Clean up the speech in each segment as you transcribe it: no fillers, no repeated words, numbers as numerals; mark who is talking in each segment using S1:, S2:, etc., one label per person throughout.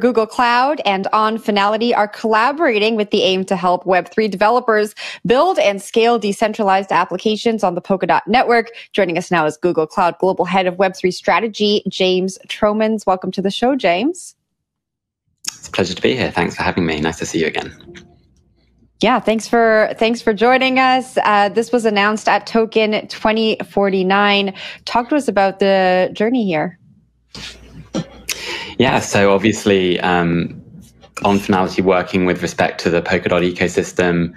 S1: Google Cloud and OnFinality are collaborating with the aim to help Web3 developers build and scale decentralized applications on the Polkadot Network. Joining us now is Google Cloud Global Head of Web3 Strategy, James Tromans. Welcome to the show, James.
S2: It's a pleasure to be here. Thanks for having me. Nice to see you again.
S1: Yeah, thanks for joining us. This was announced at Token 2049. Talk to us about the journey here.
S2: Yeah, so obviously, OnFinality working with respect to the Polkadot ecosystem,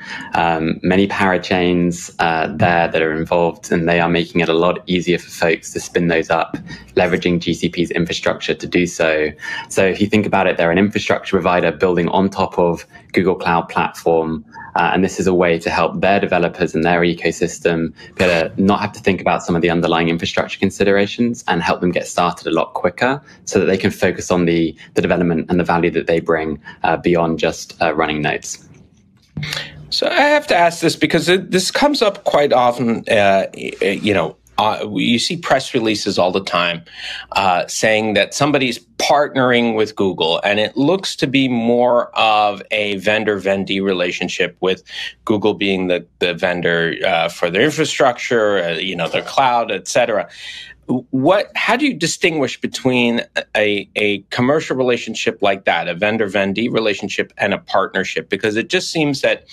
S2: many parachains there that are involved, and they are making it a lot easier for folks to spin those up, leveraging GCP's infrastructure to do so. So if you think about it, they're an infrastructure provider building on top of Google Cloud Platform. And this is a way to help their developers and their ecosystem be able to not have to think about some of the underlying infrastructure considerations and help them get started a lot quicker so that they can focus on the development and the value that they bring beyond just running nodes.
S3: So I have to ask this because this comes up quite often, you see press releases all the time saying that somebody's partnering with Google, and it looks to be more of a vendor-vendee relationship, with Google being the vendor for their infrastructure, their cloud, et cetera. How do you distinguish between a commercial relationship like that, a vendor-vendee relationship, and a partnership? Because it just seems that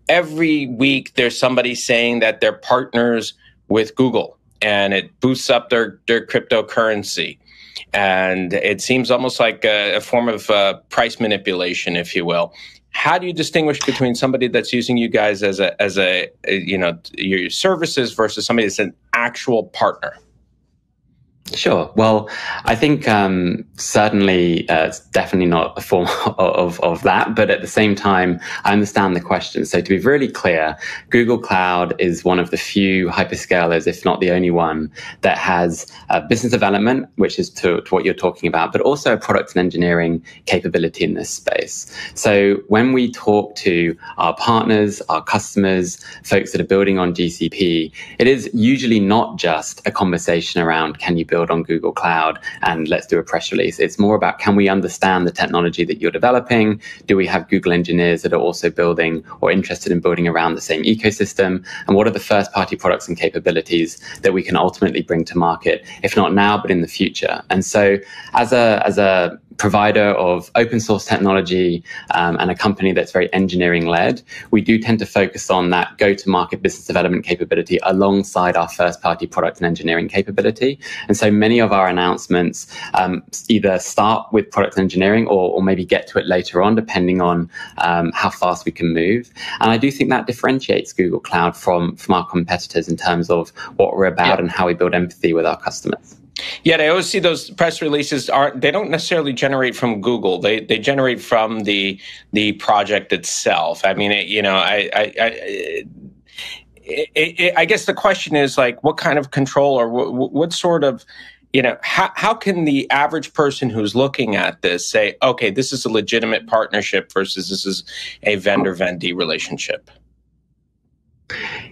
S3: every week there's somebody saying that they're partners with Google, and it boosts up their cryptocurrency. And it seems almost like a form of price manipulation, if you will. How do you distinguish between somebody that's using you guys as your services versus somebody that's an actual partner?
S2: Sure. Well, I think certainly it's definitely not a form of that, but at the same time, I understand the question. So to be really clear, Google Cloud is one of the few hyperscalers, if not the only one, that has business development, which is to what you're talking about, but also a product and engineering capability in this space. So when we talk to our partners, our customers, folks that are building on GCP, it is usually not just a conversation around, can you build on Google Cloud and let's do a press release. It's more about, can we understand the technology that you're developing? Do we have Google engineers that are also building or interested in building around the same ecosystem? And what are the first party products and capabilities that we can ultimately bring to market, if not now, but in the future? And so as a provider of open source technology and a company that's very engineering led, we do tend to focus on that go-to-market business development capability alongside our first-party product and engineering capability. And so many of our announcements either start with product engineering or maybe get to it later on, depending on how fast we can move. And I do think that differentiates Google Cloud from our competitors in terms of what we're about and how we build empathy with our customers.
S3: Yeah, I always see those press releases they don't necessarily generate from Google. They generate from the project itself. I mean, I guess the question is, like, what kind of control or what sort of, how can the average person who's looking at this say, okay, this is a legitimate partnership versus this is a vendor-vendee relationship?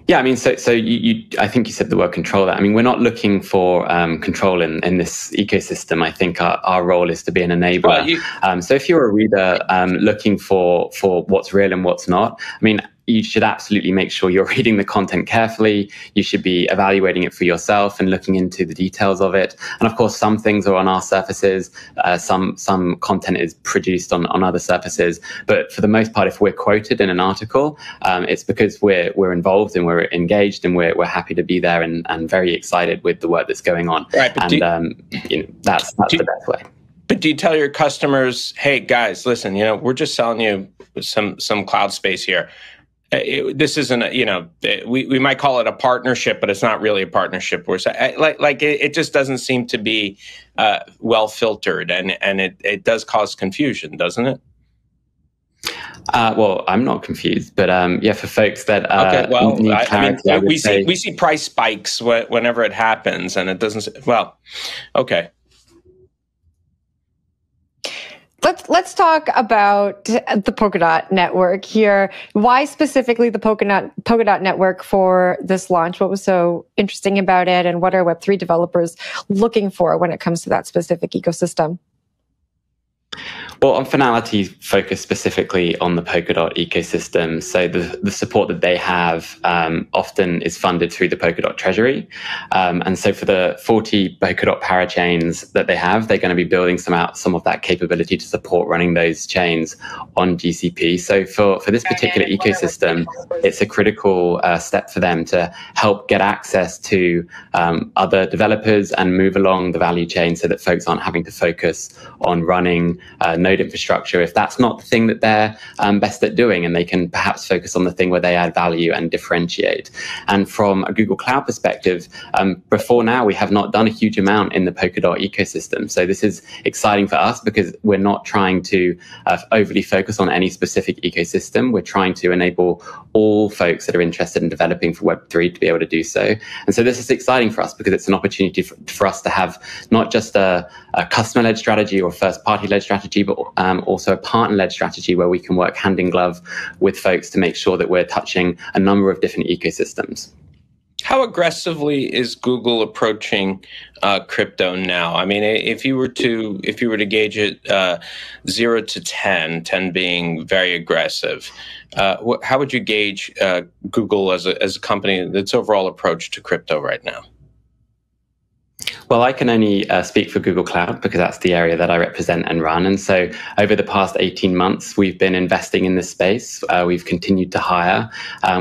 S2: Yeah, I mean, so I think you said the word control there. I mean, we're not looking for control in this ecosystem. I think our role is to be an enabler. So if you're a reader looking for what's real and what's not, I mean, you should absolutely make sure you're reading the content carefully. You should be evaluating it for yourself and looking into the details of it. And of course, some things are on our surfaces. Some content is produced on other surfaces. But for the most part, if we're quoted in an article, it's because we're involved and we're engaged and we're happy to be there and very excited with the work that's going on. Right, and that's the best way.
S3: But do you tell your customers, hey guys, listen, we're just selling you some cloud space here. This isn't, we might call it a partnership, but it's not really a partnership. It just doesn't seem to be well filtered, and it does cause confusion, doesn't it?
S2: Well, I'm not confused, but for folks that
S3: need clarity, we see price spikes whenever it happens, and it doesn't. Well, okay.
S1: Let's talk about the Polkadot Network here. Why specifically the Polkadot Network for this launch? What was so interesting about it, and what are Web3 developers looking for when it comes to that specific ecosystem?
S2: Well, OnFinality focus specifically on the Polkadot ecosystem. So the support that they have often is funded through the Polkadot treasury. And so for the 40 Polkadot parachains that they have, they're going to be building some of that capability to support running those chains on GCP. So for this particular ecosystem, it's a critical step for them to help get access to other developers and move along the value chain so that folks aren't having to focus on running node infrastructure if that's not the thing that they're best at doing, and they can perhaps focus on the thing where they add value and differentiate. And from a Google Cloud perspective, before now, we have not done a huge amount in the Polkadot ecosystem. So this is exciting for us because we're not trying to overly focus on any specific ecosystem. We're trying to enable all folks that are interested in developing for Web3 to be able to do so. And so this is exciting for us because it's an opportunity for us to have not just a customer-led strategy or first-party-led strategy, but also a partner-led strategy where we can work hand in glove with folks to make sure that we're touching a number of different ecosystems.
S3: How aggressively is Google approaching crypto now? I mean, if you were to gauge it 0 to 10, 10 being very aggressive, how would you gauge Google as a company, its overall approach to crypto right now?
S2: Well, I can only speak for Google Cloud because that's the area that I represent and run. And so over the past 18 months, we've been investing in this space. We've continued to hire.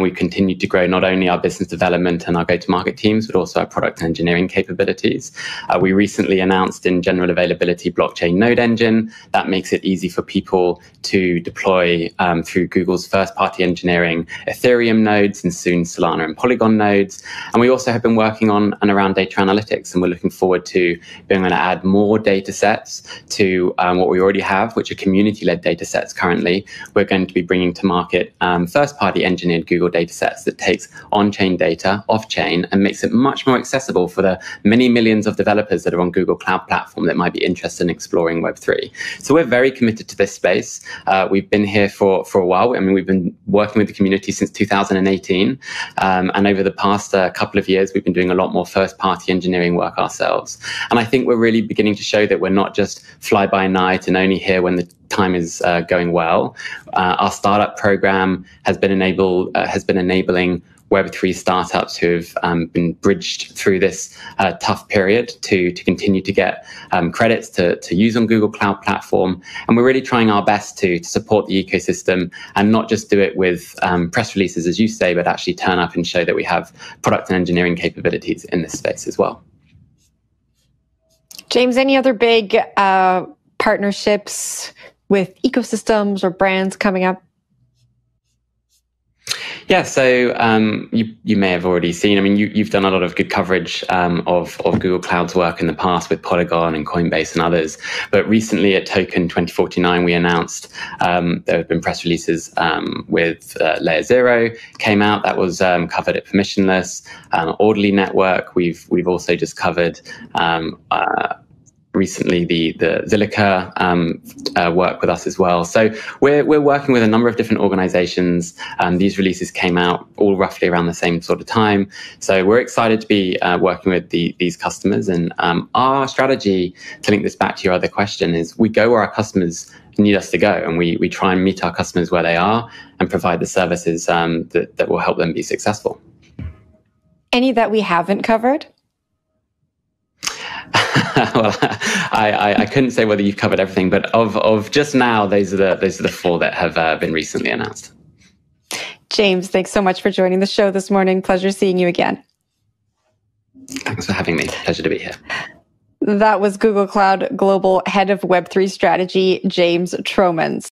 S2: We've continued to grow not only our business development and our go-to-market teams, but also our product engineering capabilities. We recently announced in general availability blockchain node engine. That makes it easy for people to deploy through Google's first-party engineering Ethereum nodes and soon Solana and Polygon nodes. And we also have been working on and around data analytics, and we're looking forward to being able to add more data sets to what we already have, which are community-led data sets currently. We're going to be bringing to market first-party engineered Google data sets that takes on-chain data off-chain and makes it much more accessible for the many millions of developers that are on Google Cloud Platform that might be interested in exploring Web3. So we're very committed to this space. We've been here for a while. I mean, we've been working with the community since 2018. And over the past couple of years, we've been doing a lot more first-party engineering work ourselves. And I think we're really beginning to show that we're not just fly by night and only here when the time is going well. Our startup program has been enabling Web3 startups who have been bridged through this tough period to continue to get credits to use on Google Cloud Platform. And we're really trying our best to support the ecosystem and not just do it with press releases, as you say, but actually turn up and show that we have product and engineering capabilities in this space as well.
S1: James, any other big partnerships with ecosystems or brands coming up?
S2: Yeah, so you may have already seen. I mean, you've done a lot of good coverage of Google Cloud's work in the past with Polygon and Coinbase and others. But recently at Token 2049, we announced there have been press releases with Layer 0 came out. That was covered at Permissionless. Orderly Network. We've also just covered recently the Zilliqa work with us as well. So we're working with a number of different organizations. These releases came out all roughly around the same sort of time. So we're excited to be working with these customers. And our strategy, to link this back to your other question, is we go where our customers need us to go. And we try and meet our customers where they are and provide the services that will help them be successful.
S1: Any that we haven't covered?
S2: Well, I couldn't say whether you've covered everything, but of just now, those are the four that have been recently announced.
S1: James, thanks so much for joining the show this morning. Pleasure seeing you again.
S2: Thanks for having me. Pleasure to be here.
S1: That was Google Cloud Global Head of Web3 Strategy, James Tromans.